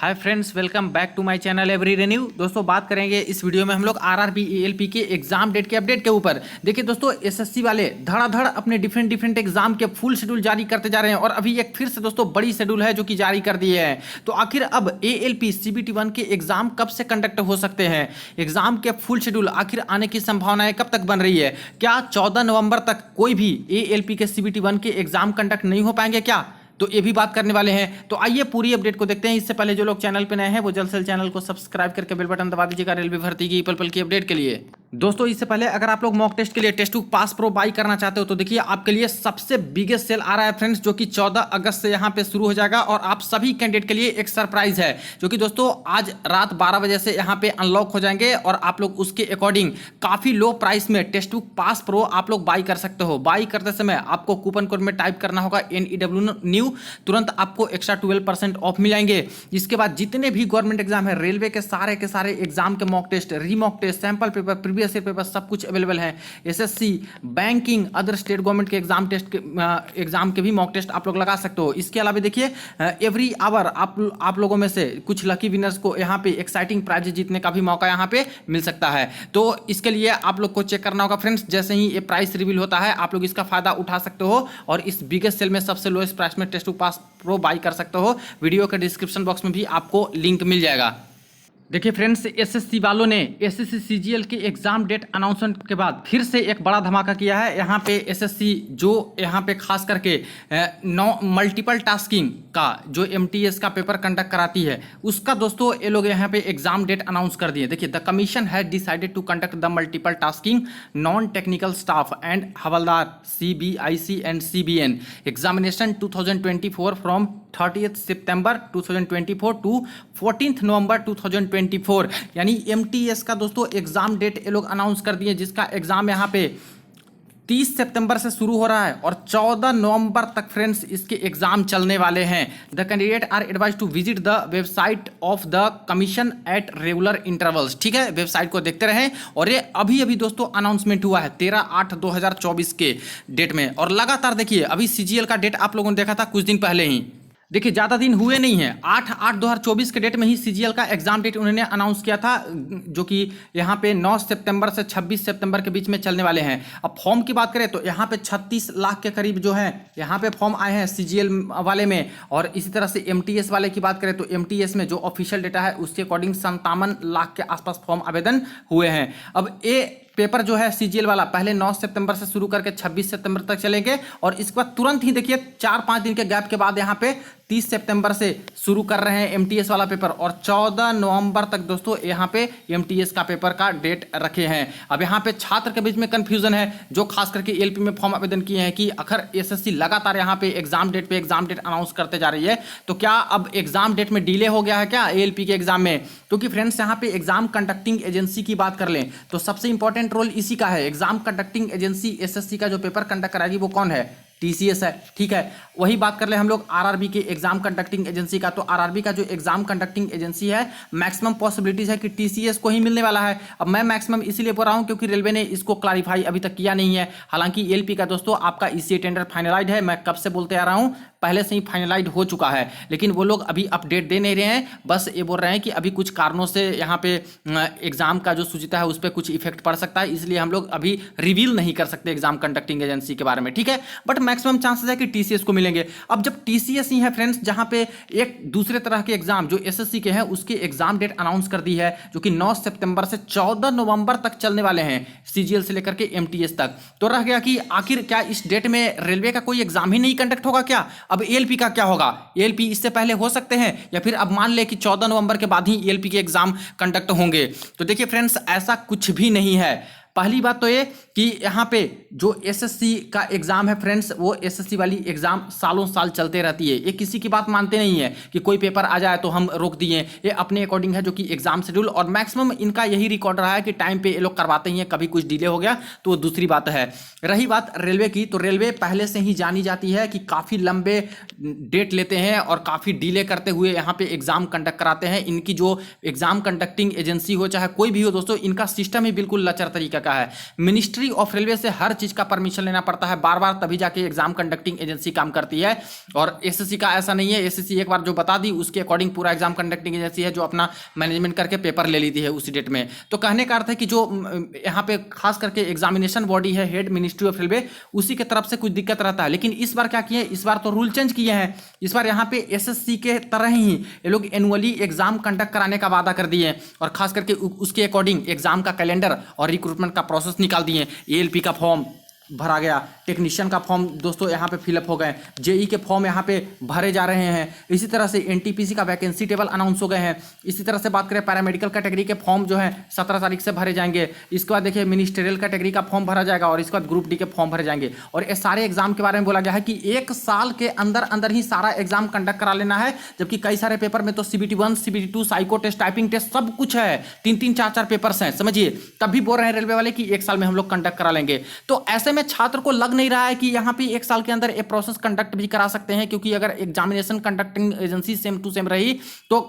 Hi friends, welcome back to my channel every renew. दोस्तों, बात करेंगे इस वीडियो में हम लोग आरआरबी एएलपी के एग्जाम डेट के अपडेट के ऊपर। देखिए दोस्तों, एसएससी वाले धड़ाधड़ अपने डिफरेंट एग्जाम के फुल शेड्यूल जारी करते जा रहे हैं और अभी एक फिर से दोस्तों बड़ी शेड्यूल है जो कि जारी कर दिए हैं। तो आखिर अब एएलपी सीबीटी 1 के एग्जाम कब से कंडक्ट हो सकते हैं, एग्जाम के फुल शेड्यूल आखिर आने की संभावनाएं कब तक बन रही है, क्या 14 नवंबर तक कोई भी एएलपी के सीबीटी 1 के एग्जाम कंडक्ट नहीं हो पाएंगे क्या, तो ये भी बात करने वाले हैं। तो आइए पूरी अपडेट को देखते हैं। इससे पहले जो लोग चैनल पे नए हैं वो जल्द से जल्द चैनल को सब्सक्राइब करके बेल बटन दबा दीजिएगा रेलवे भर्ती की पल पल की अपडेट के लिए। दोस्तों, इससे पहले अगर आप लोग मॉक टेस्ट के लिए test book pass pro buy करना चाहते हो तो देखिए आपके लिए सबसे बिगेस्ट सेल आ रहा है फ्रेंड्स, जो कि 14 अगस्त से यहाँ पे शुरू हो जाएगा और आप सभी कैंडिडेट के लिए एक सरप्राइज है जो कि दोस्तों आज रात 12 बजे से यहाँ पे अनलॉक हो जाएंगे और आप लोग उसके अकॉर्डिंग काफी लो प्राइस में टेस्ट बुक पास प्रो आप लोग बाई कर सकते हो। बाई करते समय आपको कूपन कोड में टाइप करना होगा NEW न्यू, तुरंत आपको एक्स्ट्रा 12% ऑफ मिलेंगे। इसके बाद जितने भी गवर्नमेंट एग्जाम है, रेलवे के सारे एग्जाम के mock test, remock test, sample paper, previous year paper सब कुछ अवेलेबल है। SSC, banking, other state government के एग्जाम के भी मॉक टेस्ट आप लोग लगा सकते हो। इसके अलावा देखिए एवरी आवर आप लोगों में से कुछ लकी विनर्स को यहाँ पे एक्साइटिंग प्राइज जीतने का भी मौका यहाँ पे मिल सकता है। तो इसके लिए आप लोग को चेक करना होगा फ्रेंड्स, जैसे ही ये प्राइस रिवील होता है आप लोग इसका फायदा उठा सकते हो और इस बिगेस्ट सेल में सबसे लोएस्ट प्राइस में test book pass pro buy कर सकते हो। वीडियो के डिस्क्रिप्शन बॉक्स में भी आपको लिंक मिल जाएगा। देखिए फ्रेंड्स, एसएससी वालों ने एसएससी सीजीएल के एग्जाम डेट अनाउंसमेंट के बाद फिर से एक बड़ा धमाका किया है। यहाँ पे एसएससी जो यहाँ पे खास करके मल्टीपल टास्किंग का जो एमटीएस का पेपर कंडक्ट कराती है उसका दोस्तों ये लोग यहाँ पे एग्जाम डेट अनाउंस कर दिए। देखिए, the commission has decided to conduct the multiple tasking non technical staff and havaldar CBIC and CBN examination 2024 from 30th September 2024 to 14th नवंबर 2024, यानी एमटीएस का दोस्तों एग्जाम डेट ये लोग अनाउंस कर दिए, जिसका एग्जाम यहाँ पे 30 सितंबर से शुरू हो रहा है और 14 नवंबर तक फ्रेंड्स इसके एग्जाम चलने वाले हैं। The candidate are advise to visit the website of the commission at regular intervals. ठीक है, वेबसाइट को देखते रहें। और ये अभी दोस्तों अनाउंसमेंट हुआ है 13/8/2024 के डेट में और लगातार देखिए अभी सीजीएल का डेट आप लोगों ने देखा था कुछ दिन पहले ही। देखिए ज़्यादा दिन हुए नहीं हैं, 8/8/2024 के डेट में ही सीजीएल का एग्जाम डेट उन्होंने अनाउंस किया था, जो कि यहाँ पे 9 सितंबर से 26 सितंबर के बीच में चलने वाले हैं। अब फॉर्म की बात करें तो यहाँ पे 36 लाख के करीब जो है यहाँ पे फॉर्म आए हैं सीजीएल वाले में, और इसी तरह से एमटीएस वाले की बात करें तो एमटीएस में जो ऑफिशियल डेटा है उसके अकॉर्डिंग 57 लाख के आसपास फॉर्म आवेदन हुए हैं। अब ये पेपर जो है सीजीएल वाला पहले 9 सितंबर से शुरू करके 26 सितंबर तक चलेंगे और इसके बाद तुरंत ही देखिए 4-5 दिन के गैप के बाद यहाँ पे 30 सितंबर से शुरू कर रहे हैं एमटीएस वाला पेपर और 14 नवंबर तक दोस्तों यहाँ पे एमटीएस का पेपर का डेट रखे हैं। अब यहाँ पे छात्र के बीच में कंफ्यूजन है जो खास करके एलपी में फॉर्म आवेदन किए हैं कि अगर एसएससी लगातार यहाँ पे एग्जाम डेट अनाउंस करते जा रही है तो क्या अब एग्जाम डेट में डिले हो गया है क्या एएलपी के एग्जाम में। क्योंकि फ्रेंड्स यहाँ पे एग्जाम कंडक्टिंग एजेंसी की बात कर लें तो सबसे इंपॉर्टेंट रोल इसी का है। एग्जाम कंडक्टिंग एजेंसी एसएससी का जो पेपर कंडक्ट कराएगी वो कौन है, टीसीएस है। ठीक है, वही बात कर ले हम लोग आरआरबी के एग्जाम कंडक्टिंग एजेंसी का, तो आरआरबी का जो एग्जाम कंडक्टिंग एजेंसी है मैक्सिमम पॉसिबिलिटीज है कि टीसीएस को ही मिलने वाला है। अब मैं मैक्सिमम इसीलिए बोल रहा हूं क्योंकि रेलवे ने इसको क्लैरिफाई अभी तक किया नहीं है। हालांकि एलपी का दोस्तों आपका ईसीए टेंडर फाइनलाइज है, मैं कब से बोलते आ रहा हूं, पहले से ही फाइनलाइज हो चुका है, लेकिन वो लोग अभी अपडेट दे नहीं रहे हैं। बस ये बोल रहे हैं कि अभी कुछ कारणों से यहाँ पे एग्जाम का जो सूचिता है उस पर कुछ इफेक्ट पड़ सकता है, इसलिए हम लोग अभी रिवील नहीं कर सकते एग्जाम कंडक्टिंग एजेंसी के बारे में। ठीक है, बट मैक्सिमम चांसेस है कि टीसीएस को मिलेंगे। अब जब टीसीएस ही है फ्रेंड्स जहां पे एक दूसरे तरह के एग्जाम जो एसएससी के हैं उसके एग्जाम डेट अनाउंस कर दी है जो कि 9 सितंबर से 14 नवंबर तक चलने वाले हैं सीजीएल से लेकर के एमटीएस तक। तो रह गया कि आखिर क्या इस डेट में रेलवे का कोई एग्जाम ही नहीं कंडक्ट होगा क्या। अब एएलपी का क्या होगा, एएलपी इससे पहले हो सकते हैं या फिर अब मान ले कि 14 नवंबर के बाद ही एएलपी के एग्जाम कंडक्ट होंगे। तो देखिए फ्रेंड्स, ऐसा कुछ भी नहीं है। पहली बात तो ये कि यहाँ पे जो एसएससी का एग्जाम है फ्रेंड्स, वो एसएससी वाली एग्जाम सालों साल चलते रहती है। ये किसी की बात मानते नहीं है कि कोई पेपर आ जाए तो हम रोक दिए, ये अपने अकॉर्डिंग है जो कि एग्जाम शेड्यूल, और मैक्सिमम इनका यही रिकॉर्ड रहा है कि टाइम पे ये लोग करवाते ही हैं। कभी कुछ डिले हो गया तो वो दूसरी बात है। रही बात रेलवे की, तो रेलवे पहले से ही जानी जाती है कि काफ़ी लंबे डेट लेते हैं और काफ़ी डिले करते हुए यहाँ पे एग्जाम कंडक्ट कराते हैं। इनकी जो एग्जाम कंडक्टिंग एजेंसी हो चाहे कोई भी हो दोस्तों, इनका सिस्टम ही बिल्कुल लचर तरीका का है। मिनिस्ट्री ऑफ रेलवे से हर चीज का परमिशन लेना पड़ता है बार बार, तभी जाके एग्जाम कंडक्टिंग एजेंसी काम करती है। और एसएससी का ऐसा नहीं है, एसएससी एक बार जो बता दी उसके अकॉर्डिंग पूरा एग्जाम कंडक्टिंग एजेंसी है जो अपना मैनेजमेंट करके पेपर ले लेती है उसी डेट में। तो कहने का अर्थ है कि जो यहाँ पे खास करके एग्जामिनेशन बॉडी है हेड मिनिस्ट्री ऑफ रेलवे, उसी के तरफ से कुछ दिक्कत रहता है। लेकिन इस बार क्या किए, इस बार तो रूल चेंज किए हैं। इस बार यहाँ पे एसएससी के तरह ही ये लोग एनुअली एग्जाम कंडक्ट कराने का वादा कर दिए और खास करके उसके अकॉर्डिंग एग्जाम का कैलेंडर और रिक्रूटमेंट का प्रोसेस निकाल दिए। एएलपी का फॉर्म भरा गया, टेक्नीशियन का फॉर्म दोस्तों यहाँ पे फिलअप हो गए, जेई के फॉर्म यहाँ पे भरे जा रहे हैं। इसी तरह से एनटीपीसी का वैकेंसी टेबल अनाउंस हो गए हैं। इसी तरह से बात करें पैरामेडिकल कैटेगरी के फॉर्म जो है 17 तारीख से भरे जाएंगे। इसके बाद देखिए मिनिस्ट्रियल कैटेगरी का फॉर्म भरा जाएगा और इसके बाद ग्रुप डी के फॉर्म भरे जाएंगे। और ये सारे एग्जाम के बारे में बोला गया है कि 1 साल के अंदर अंदर ही सारा एग्जाम कंडक्ट करा लेना है। जबकि कई सारे पेपर में तो CBT 1, CBT 2, psycho test, typing test सब कुछ है, 3-3, 4-4 पेपर्स हैं, समझिए। तब भी बोल रहे हैं रेलवे वाले कि 1 साल में हम लोग कंडक्ट करा लेंगे। तो ऐसे में छात्र को लग नहीं रहा है कि यहाँ पे 1 साल के अंदर ये प्रोसेस कंडक्ट भी करा सकते हैं, क्योंकि अगर examination conducting agency same to same रही तो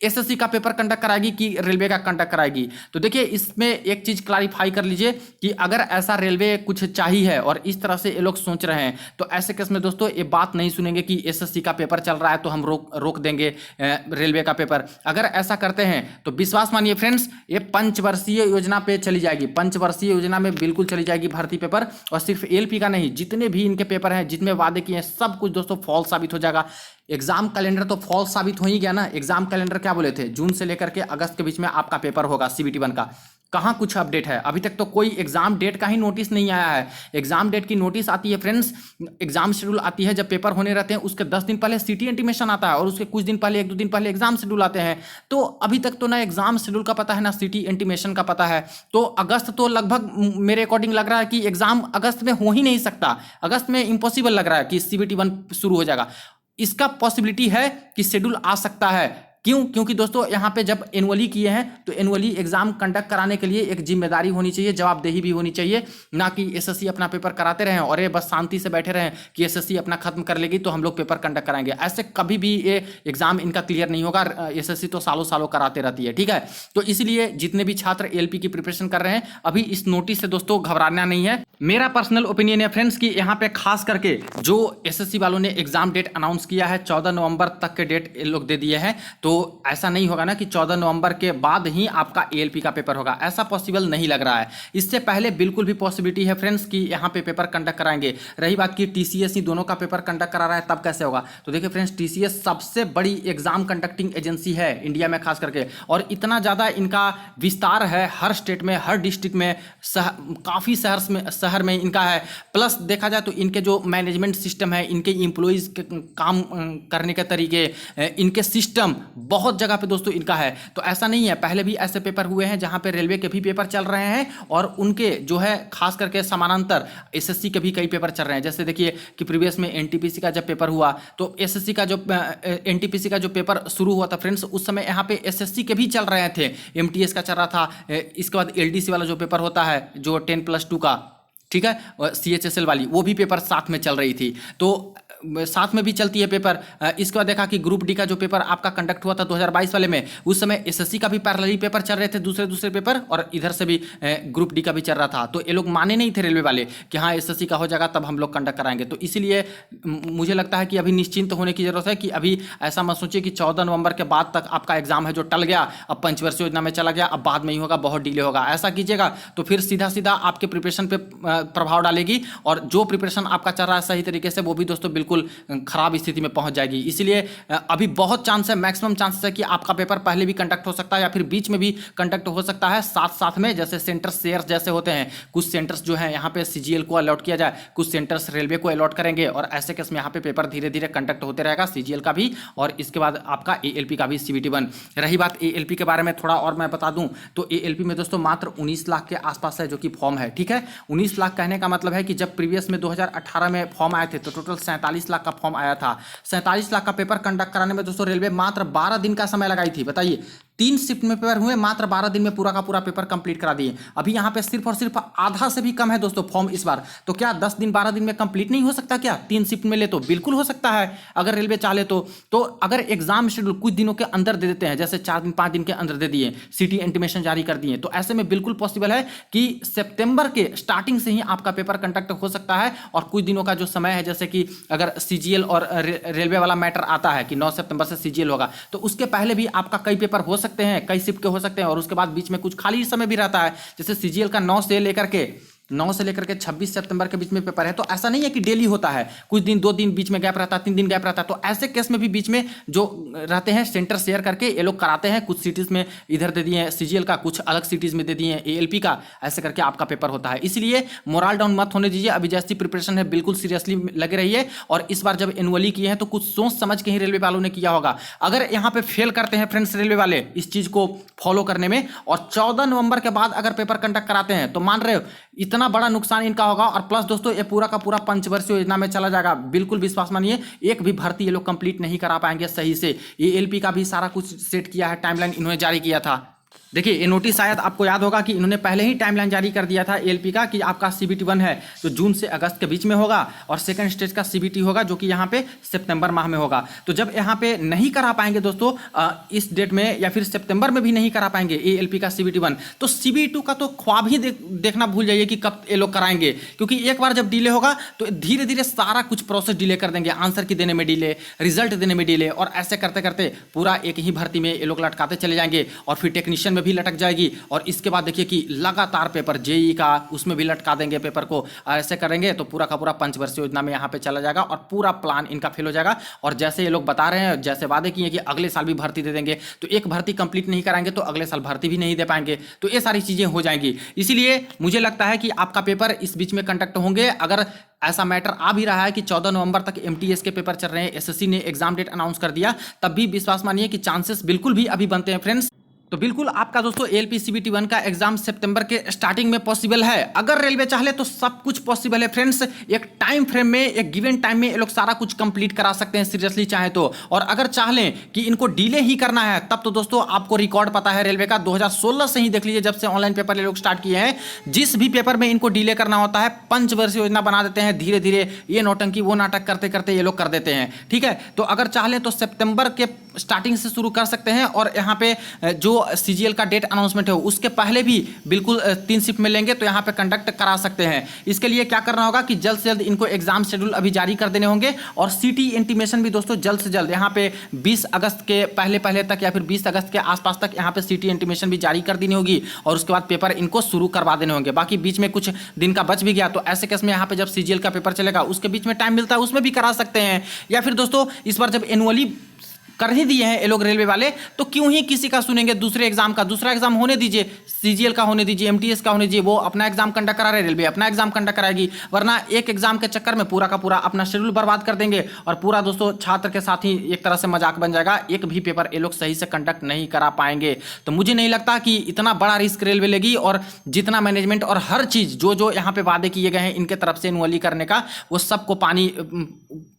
एसएससी का पेपर कंडक्ट कराएगी कि रेलवे का कंडक्ट कराएगी। तो देखिए इसमें एक चीज क्लैरिफाई कर लीजिए कि अगर ऐसा रेलवे कुछ चाहिए है और इस तरह से ये लोग सोच रहे हैं तो ऐसे केस में दोस्तों ये बात नहीं सुनेंगे कि एसएससी का पेपर चल रहा है तो हम रोक देंगे रेलवे का पेपर। अगर ऐसा करते हैं तो विश्वास मानिए फ्रेंड्स, ये पंचवर्षीय योजना पे चली जाएगी, पंचवर्षीय योजना में बिल्कुल चली जाएगी भर्ती पेपर। और सिर्फ एएलपी का नहीं, जितने भी इनके पेपर हैं, जितने वादे किए हैं, सब कुछ दोस्तों फॉल्स साबित हो जाएगा। एग्जाम कैलेंडर तो फॉल्स साबित हो ही गया ना। एग्जाम कैलेंडर क्या बोले थे, जून से लेकर के अगस्त के बीच में आपका पेपर होगा CBT 1 का। कहाँ कुछ अपडेट है, अभी तक तो कोई एग्जाम डेट का ही नोटिस नहीं आया है। एग्जाम डेट की नोटिस आती है फ्रेंड्स, एग्जाम शेड्यूल आती है जब पेपर होने रहते हैं, उसके 10 दिन पहले सिटी इंटीमेशन आता है और उसके कुछ दिन पहले 1-2 दिन पहले एग्जाम शेड्यूल आते हैं। तो अभी तक तो ना एग्जाम शेड्यूल का पता है ना सिटी इंटीमेशन का पता है। तो अगस्त तो लगभग मेरे अकॉर्डिंग लग रहा है कि एग्जाम अगस्त में हो ही नहीं सकता, अगस्त में इम्पॉसिबल लग रहा है कि CBT 1 शुरू हो जाएगा। इसका पॉसिबिलिटी है कि शेड्यूल आ सकता है। क्यों? क्योंकि दोस्तों यहाँ पे जब एनुअली किए हैं तो एनुअली एग्जाम कंडक्ट कराने के लिए एक जिम्मेदारी होनी चाहिए, जवाबदेही भी होनी चाहिए, ना कि एसएससी अपना पेपर कराते रहें और ये बस शांति से बैठे रहें कि एसएससी अपना खत्म कर लेगी तो हम लोग पेपर कंडक्ट कराएंगे। ऐसे कभी भी ये एग्जाम इनका क्लियर नहीं होगा। एसएससी तो सालों सालों कराते रहती है, ठीक है। तो इसलिए जितने भी छात्र एएलपी की प्रिपरेशन कर रहे हैं, अभी इस नोटिस से दोस्तों घबराना नहीं है। मेरा पर्सनल ओपिनियन है फ्रेंड्स कि यहाँ पे खास करके जो एसएससी वालों ने एग्जाम डेट अनाउंस किया है 14 नवंबर तक के डेट ये लोग दे दिए हैं। तो ऐसा नहीं होगा ना कि 14 नवंबर के बाद ही आपका एएलपी का पेपर होगा, ऐसा पॉसिबल नहीं लग रहा है। इससे पहले बिल्कुल भी पॉसिबिलिटी है फ्रेंड्स कि यहाँ पे पेपर कंडक्ट कराएंगे। रही बात की टीसीएस ही दोनों का पेपर कंडक्ट करा रहा है, तब कैसे होगा? तो देखिए फ्रेंड्स, टीसीएस सबसे बड़ी एग्जाम कंडक्टिंग एजेंसी है इंडिया में खास करके, और इतना ज़्यादा इनका विस्तार है, हर स्टेट में, हर डिस्ट्रिक्ट में, काफ़ी शहर में इनका है। प्लस देखा जाए तो इनके जो मैनेजमेंट सिस्टम है, इनके एम्प्लॉइज़ के काम करने के तरीके, इनके सिस्टम बहुत जगह पे दोस्तों इनका है। तो ऐसा नहीं है, पहले भी ऐसे पेपर हुए हैं जहां पे रेलवे के भी पेपर चल रहे हैं और उनके जो है खास करके समानांतर एसएससी के भी कई पेपर चल रहे हैं। जैसे देखिए कि प्रीवियस में एनटीपीसी का जब पेपर हुआ तो एसएससी का जो एनटीपीसी का जो पेपर शुरू हुआ था फ्रेंड्स, उस समय यहाँ पे एसएससी के भी चल रहे थे, एमटीएस का चल रहा था। इसके बाद एलडीसी वाला जो पेपर होता है जो 10+2 का, ठीक है, CHSL वाली, वो भी पेपर साथ में चल रही थी, तो साथ में भी चलती है पेपर। इसके बाद देखा कि ग्रुप डी का जो पेपर आपका कंडक्ट हुआ था 2022 वाले में, उस समय एसएससी का भी पैरेलली पेपर चल रहे थे, दूसरे पेपर, और इधर से भी ग्रुप डी का भी चल रहा था। तो ये लोग माने नहीं थे रेलवे वाले कि हाँ एसएससी का हो जाएगा तब हम लोग कंडक्ट कराएंगे। तो इसीलिए मुझे लगता है कि अभी निश्चिंत होने की जरूरत है कि अभी ऐसा मत सोचिए कि 14 नवंबर के बाद तक आपका एग्जाम है जो टल गया, अब पंचवर्षीय योजना में चला गया, अब बाद में ही होगा, बहुत डिले होगा। ऐसा कीजिएगा तो फिर सीधा आपके प्रिपरेशन पे प्रभाव डालेगी, और जो प्रिपरेशन आपका चल रहा है सही तरीके से, वो भी दोस्तों बिल्कुल खराब स्थिति में पहुंच जाएगी। इसलिए अभी बहुत चांस है, मैक्सिमम चांसेस है कि आपका पेपर पहले भी कंडक्ट हो सकता है या फिर बीच में भी कंडक्ट हो सकता है, साथ में। जैसे सेंटर शेयर जैसे होते हैं, कुछ सेंटर्स जो है यहाँ पे सीजीएल को अलॉट किया जाए, कुछ सेंटर्स रेलवे को अलॉट करेंगे, और ऐसे केस में यहाँ पे पेपर धीरे धीरे कंडक्ट होते रहेगा, सीजीएल का भी और इसके बाद आपका एएलपी का भी CBT 1। रही बात एएलपी के बारे में थोड़ा और मैं बता दूं तो एएलपी में दोस्तों मात्र 19 लाख के आसपास है जो कि फॉर्म है, ठीक है। 19 लाख कहने का मतलब है कि जब प्रीवियस में 2018 में फॉर्म आए थे तो टोटल 47 लाख का फॉर्म आया था। 47 लाख का पेपर कंडक्ट कराने में दोस्तों रेलवे मात्र 12 दिन का समय लगाई थी, बताइए। 3 शिफ्ट में पेपर हुए, मात्र 12 दिन में पूरा का पूरा पेपर कंप्लीट करा दिए। अभी यहाँ पे सिर्फ और सिर्फ आधा से भी कम है दोस्तों फॉर्म इस बार। तो क्या 10 दिन 12 दिन में कंप्लीट नहीं हो सकता क्या? 3 शिफ्ट में ले तो बिल्कुल हो सकता है अगर रेलवे चाहे तो अगर एग्जाम शेड्यूल कुछ दिनों के अंदर दे देते हैं, जैसे 4 दिन 5 दिन के अंदर दे दिए, सिटी इंटीमेशन जारी कर दिए, तो ऐसे में बिल्कुल पॉसिबल है कि सितंबर के स्टार्टिंग से ही आपका पेपर कंडक्ट हो सकता है। और कुछ दिनों का जो समय है, जैसे कि अगर सीजीएल और रेलवे वाला मैटर आता है कि 9 सितंबर से सीजीएल होगा, तो उसके पहले भी आपका कई पेपर हो सकते हैं, कई शिफ्ट के हो सकते हैं, और उसके बाद बीच में कुछ खाली समय भी रहता है। जैसे सीजीएल का 9 से लेकर के 26 सितंबर के बीच में पेपर है, तो ऐसा नहीं है कि डेली होता है, कुछ दिन 2 दिन बीच में गैप रहता है, 3 दिन गैप रहता है। तो ऐसे केस में भी बीच में जो रहते हैं सेंटर शेयर करके ये लोग कराते हैं, कुछ सिटीज में इधर दे दिए सीजीएल का, कुछ अलग सिटीज में दे दिए एएलपी का, ऐसे करके आपका पेपर होता है। इसलिए मोरल डाउन मत होने दीजिए, अभी जैसी प्रिपरेशन है बिल्कुल सीरियसली लगे रहिए। और इस बार जब एनुअली किए हैं तो कुछ सोच समझ के ही रेलवे वालों ने किया होगा। अगर यहाँ पे फेल करते हैं फ्रेंड्स रेलवे वाले इस चीज को फॉलो करने में, और 14 नवंबर के बाद अगर पेपर कंडक्ट कराते हैं, तो मान रहे हो इतना बड़ा नुकसान इनका होगा। और प्लस दोस्तों ये पूरा का पूरा पंचवर्षीय योजना में चला जाएगा, बिल्कुल विश्वास मानिए। एक भी भर्ती ये लोग कंप्लीट नहीं करा पाएंगे सही से। एएलपी का भी सारा कुछ सेट किया है, टाइमलाइन इन्होंने जारी किया था। देखिए ये नोटिस शायद आपको याद होगा कि इन्होंने पहले ही टाइमलाइन जारी कर दिया था एएलपी का कि आपका सीबीटी 1 है तो जून से अगस्त के बीच में होगा, और सेकंड स्टेज का सीबीटी होगा जो कि यहाँ पे सितंबर माह में होगा। तो जब यहाँ पे नहीं करा पाएंगे दोस्तों इस डेट में, या फिर सितंबर में भी नहीं करा पाएंगे एएलपी का सीबीटी 1, तो सीबीटी 2 का तो ख्वाब ही देखना भूल जाइए कि कब ये लोग कराएंगे। क्योंकि एक बार जब डिले होगा तो धीरे धीरे सारा कुछ प्रोसेस डिले कर देंगे, आंसर की देने में डिले, रिजल्ट देने में डिले, और ऐसे करते करते पूरा एक ही भर्ती में ये लोग लटकाते चले जाएंगे। और फिर टेक्नीशियन में भी लटक जाएगी, और इसके बाद देखिए कि लगातार पेपर जेई का उसमें भी लटका देंगे पेपर को। ऐसे करेंगे तो पूरा का पूरा पंचवर्षीय योजना में यहाँ पे चला जाएगा और पूरा प्लान इनका फेल हो जाएगा। और जैसे ये लोग बता रहे हैं, जैसे वादे किए कि अगले साल भी भर्ती दे देंगे, तो एक भर्ती कंप्लीट नहीं कराएंगे तो अगले साल भर्ती भी नहीं दे पाएंगे। तो ये सारी चीजें हो जाएंगी। इसीलिए मुझे लगता है कि आपका पेपर इस बीच में कंडक्ट होंगे। अगर ऐसा मैटर आ भी रहा है कि 14 नवंबर तक एमटीएस के पेपर चल रहे हैं, एसएससी ने एग्जाम डेट अनाउंस कर दिया, तब भी विश्वास मानिए कि चांसेस बिल्कुल भी अभी बनते हैं फ्रेंड्स। तो बिल्कुल आपका दोस्तों एएलपी सीबीटी 1 का एग्जाम सितंबर के स्टार्टिंग में पॉसिबल है। अगर रेलवे चाहे तो सब कुछ पॉसिबल है फ्रेंड्स। एक टाइम फ्रेम में, एक गिवन टाइम में ये लोग सारा कुछ कंप्लीट करा सकते हैं सीरियसली चाहे तो। और अगर चाह लें कि इनको डिले ही करना है, तब तो दोस्तों आपको रिकॉर्ड पता है रेलवे का, 2016 से ही देख लीजिए, जब से ऑनलाइन पेपर ये लोग स्टार्ट किए हैं, जिस भी पेपर में इनको डिले करना होता है पंचवर्षीय योजना बना देते हैं। धीरे धीरे ये नौटंकी वो नाटक करते करते ये लोग कर देते हैं। ठीक है, तो अगर चाह लें तो सितंबर के स्टार्टिंग से शुरू कर सकते हैं। और यहाँ पे जो सीजीएल का डेट अनाउंसमेंट है उसके पहले भी बिल्कुल 3 शिफ्ट में लेंगे तो यहाँ पे कंडक्ट करा सकते हैं। इसके लिए क्या करना होगा कि जल्द से जल्द इनको एग्जाम शेड्यूल अभी जारी कर देने होंगे। और सिटी इंटीमेशन भी दोस्तों जल्द से जल्द यहाँ पे 20 अगस्त के पहले तक या फिर 20 अगस्त के आसपास तक यहाँ पे सिटी इंटीमेशन भी जारी कर देनी होगी। और उसके बाद पेपर इनको शुरू करवा देने होंगे। बाकी बीच में कुछ दिन का बच भी गया तो ऐसे केस में यहाँ पे जब सीजीएल का पेपर चलेगा उसके बीच में टाइम मिलता है उसमें भी करा सकते हैं। या फिर दोस्तों इस बार जब एनुअली कर ही दिए हैं ये लोग रेलवे वाले, तो क्यों ही किसी का सुनेंगे दूसरे एग्जाम का। दूसरा एग्जाम होने दीजिए, सीजीएल का होने दीजिए, एमटीएस का होने दीजिए, वो अपना एग्जाम कंडक्ट करा रहे, रेलवे अपना एग्जाम कंडक्ट कराएगी। वरना एक एग्जाम के चक्कर में पूरा का पूरा अपना शेड्यूल बर्बाद कर देंगे और पूरा दोस्तों छात्र के साथ ही एक तरह से मजाक बन जाएगा। एक भी पेपर ये लोग सही से कंडक्ट नहीं करा पाएंगे। तो मुझे नहीं लगता कि इतना बड़ा रिस्क रेलवे लेगी। और जितना मैनेजमेंट और हर चीज जो यहाँ पे वादे किए गए हैं इनके तरफ से एनुअली करने का, वो सबको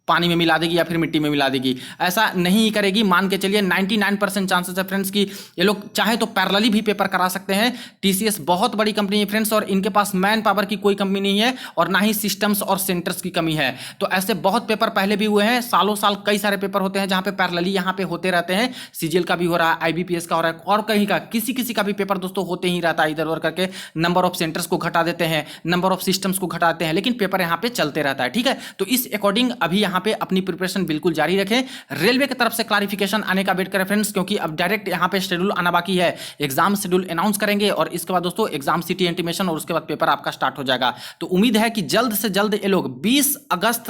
पानी में मिला देगी या फिर मिट्टी में मिला देगी। ऐसा नहीं करेगी। मान के चलिए 99% चांसेस है फ्रेंड्स कि ये लोग चाहे तो पैरेलली भी पेपर करा सकते हैं। टीसीएस बहुत बड़ी कंपनी है फ्रेंड्स, और इनके पास मैन पावर की कोई कमी नहीं है और ना ही सिस्टम्स और सेंटर्स की कमी है। तो ऐसे बहुत पेपर पहले भी हुए हैं, सालों साल कई सारे पेपर होते हैं जहां पे पैरेलली यहाँ पे होते रहते हैं। सीजीएल का भी हो रहा है, आईबीपीएस का हो रहा है, और कहीं का किसी का भी पेपर दोस्तों होते ही रहता है। इधर उधर करके नंबर ऑफ सेंटर्स को घटा देते हैं, नंबर ऑफ सिस्टम्स को घटाते हैं, लेकिन पेपर यहाँ पे चलते रहता है। ठीक है, तो इस अकॉर्डिंग अभी यहाँ पे अपनी प्रिपरेशन बिल्कुल जारी रखें। रेलवे की तरफ से क्लैरिफिकेशन आने का वेट करें फ्रेंड्स, क्योंकि अब डायरेक्ट यहाँ पे शेड्यूल आना बाकी है। एग्जाम शेड्यूल अनाउंस करेंगे और इसके बाद दोस्तों एग्जाम सिटी इंटीमेशन और उसके बाद पेपर आपका स्टार्ट हो जाएगा। तो उम्मीद है कि जल्द से जल्द ये लोग 20 अगस्त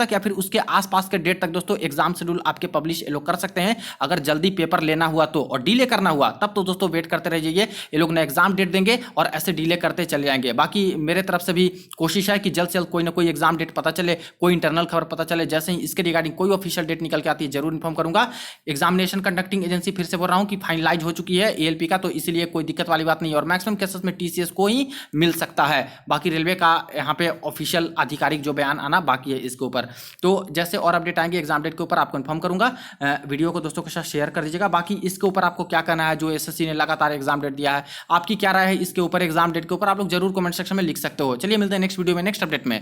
तक या फिर उसके आसपास के डेट तक दोस्तों एग्जाम शेड्यूल आपके पब्लिश ये लोग कर सकते हैं। अगर जल्दी पेपर लेना हुआ तो, और डिले करना हुआ तब तो दोस्तों वेट करते रहिए। ये लोग ना एग्जाम डेट देंगे और ऐसे डिले करते चले जाएंगे। बाकी मेरे तरफ से भी कोशिश है कि जल्द से जल्द कोई ना कोई एग्जाम डेट पता चले, कोई इंटरनल खबर पता चले, जैसे ही इसके रिगार्डिंग कोई ऑफिशियल डेट निकल के आती है जरूर इन्फॉर्म करूंगा। एग्जामिनेशन कंडक्टिंग एजेंसी फिर से बोल रहा हूं कि फाइनलाइज हो चुकी है एएलपी का, तो इसीलिए कोई दिक्कत वाली बात नहीं है और मैक्सिमम केसेस में टीसीएस को ही मिल सकता है। बाकी रेलवे का यहाँ पे ऑफिशियल आधिकारिक जो बयान आना बाकी है इसके ऊपर। तो जैसे और अपडेट आएंगे एग्जाम डेट के ऊपर आपको इन्फॉर्म करूंगा। वीडियो को दोस्तों के साथ शेयर कर दीजिएगा। बाकी इसके ऊपर आपको क्या करना है, जो एसएससी ने लगातार एग्जाम डेट दिया है, आपकी क्या राय है इसके ऊपर, एग्जाम डेट के ऊपर आप लोग जरूर कमेंट सेक्शन में लिख सकते हो। चलिए मिलते हैं नेक्स्ट वीडियो में नेक्स्ट अपडेट में।